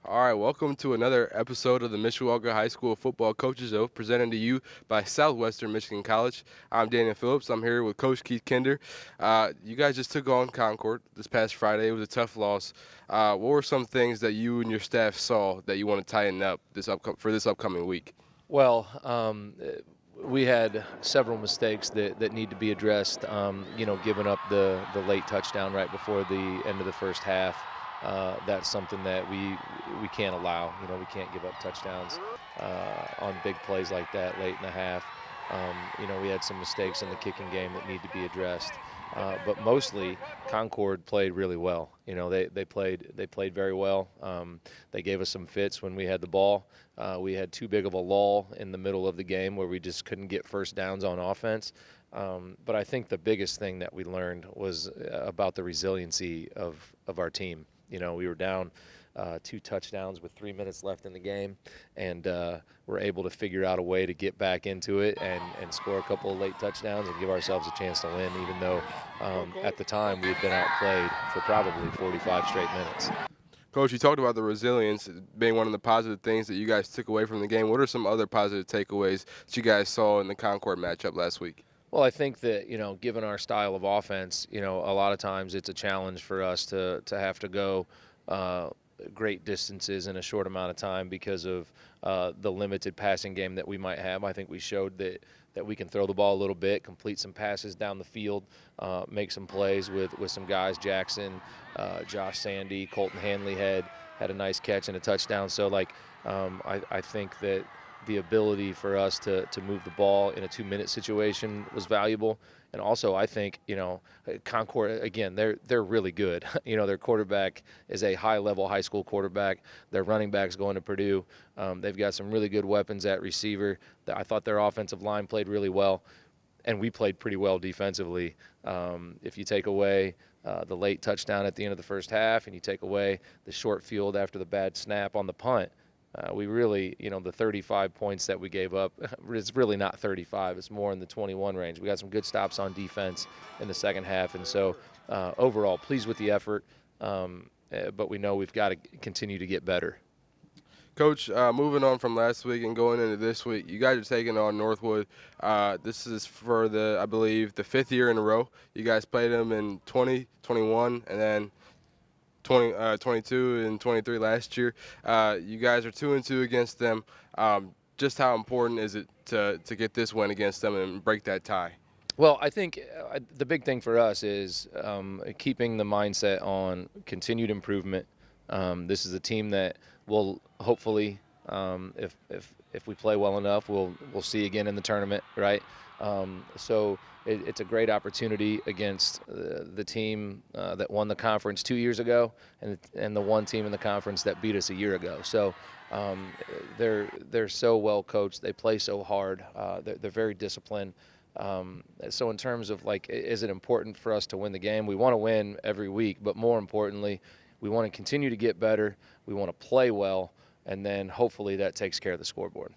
All right, welcome to another episode of the Mishawaka High School Football Coaches Oath, presented to you by Southwestern Michigan College. I'm Daniel Phillips. I'm here with Coach Keith Kinder. You guys just took on Concord this past Friday. It was a tough loss. What were some things that you and your staff saw that you want to tighten up for this upcoming week? Well, we had several mistakes that need to be addressed. Giving up the late touchdown right before the end of the first half. That's something that we can't allow. We can't give up touchdowns on big plays like that late in the half. We had some mistakes in the kicking game that need to be addressed. But mostly, Concord played really well. They played very well. They gave us some fits when we had the ball. We had too big of a lull in the middle of the game where we just couldn't get first downs on offense. But I think the biggest thing that we learned was about the resiliency of our team. We were down 2 touchdowns with 3 minutes left in the game, and we're able to figure out a way to get back into it and score a couple of late touchdowns and give ourselves a chance to win, even though at the time we had been outplayed for probably 45 straight minutes. Coach, you talked about the resilience being one of the positive things that you guys took away from the game. What are some other positive takeaways that you guys saw in the Concord matchup last week? Well, I think that, given our style of offense, a lot of times it's a challenge for us to have to go great distances in a short amount of time because of the limited passing game that we might have. I think we showed that we can throw the ball a little bit, complete some passes down the field, make some plays with some guys. Jackson, Josh Sandy, Colton Hanley had a nice catch and a touchdown. So, I think that the ability for us to move the ball in a 2-minute situation was valuable. And also, I think, Concord, again, they're really good. Their quarterback is a high-level high school quarterback. Their running back's going to Purdue. They've got some really good weapons at receiver. I thought their offensive line played really well, and we played pretty well defensively. If you take away the late touchdown at the end of the first half and you take away the short field after the bad snap on the punt, we really, the 35 points that we gave up, it's really not 35. It's more in the 21 range. We got some good stops on defense in the second half. And so overall, pleased with the effort, but we know we've got to continue to get better. Coach, moving on from last week and going into this week, you guys are taking on NorthWood. This is for I believe, the 5th year in a row. You guys played them in 2021 and then 22 and 23 last year. You guys are 2-2 against them. Just how important is it to get this win against them and break that tie? Well, I think the big thing for us is keeping the mindset on continued improvement. This is a team that will hopefully, if we play well enough, we'll see again in the tournament, right? So it's a great opportunity against the team that won the conference 2 years ago and the one team in the conference that beat us a year ago. So they're so well coached. They play so hard. They're very disciplined. So in terms of, is it important for us to win the game? We want to win every week, but more importantly, we want to continue to get better. We want to play well, and then hopefully that takes care of the scoreboard.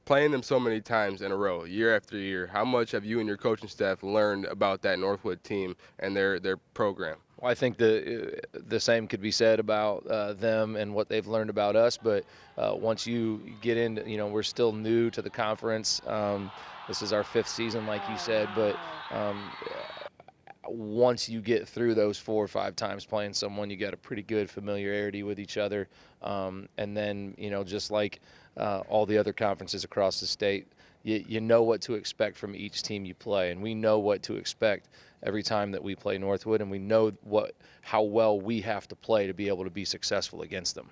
Playing them so many times in a row, year after year, how much have you and your coaching staff learned about that NorthWood team and their program? Well, I think the same could be said about them and what they've learned about us. But once you get into, we're still new to the conference. This is our 5th season, like you said. But once you get through those 4 or 5 times playing someone, you got a pretty good familiarity with each other. And then, just like all the other conferences across the state, you know what to expect from each team you play. And we know what to expect every time that we play NorthWood, and we know how well we have to play to be able to be successful against them.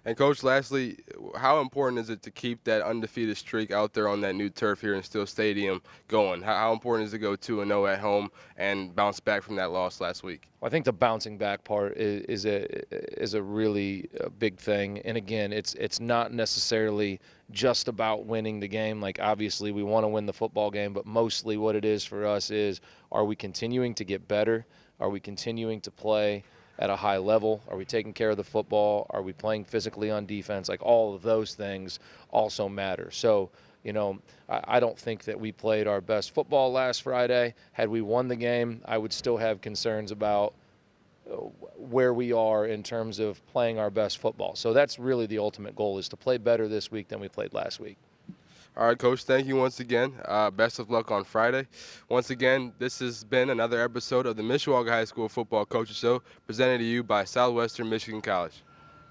And, Coach, lastly, how important is it to keep that undefeated streak out there on that new turf here in Steel Stadium going? How important is it to go 2-0 at home and bounce back from that loss last week? Well, I think the bouncing back part is a really big thing. And, again, it's not necessarily just about winning the game. Obviously, we want to win the football game, but mostly what it is for us is, are we continuing to get better? Are we continuing to play at a high level? Are we taking care of the football? Are we playing physically on defense? All of those things also matter. So, I don't think that we played our best football last Friday. Had we won the game, I would still have concerns about where we are in terms of playing our best football. So that's really the ultimate goal, is to play better this week than we played last week. All right, Coach, thank you once again. Best of luck on Friday. Once again, this has been another episode of the Mishawaka High School Football Coaches Show, presented to you by Southwestern Michigan College.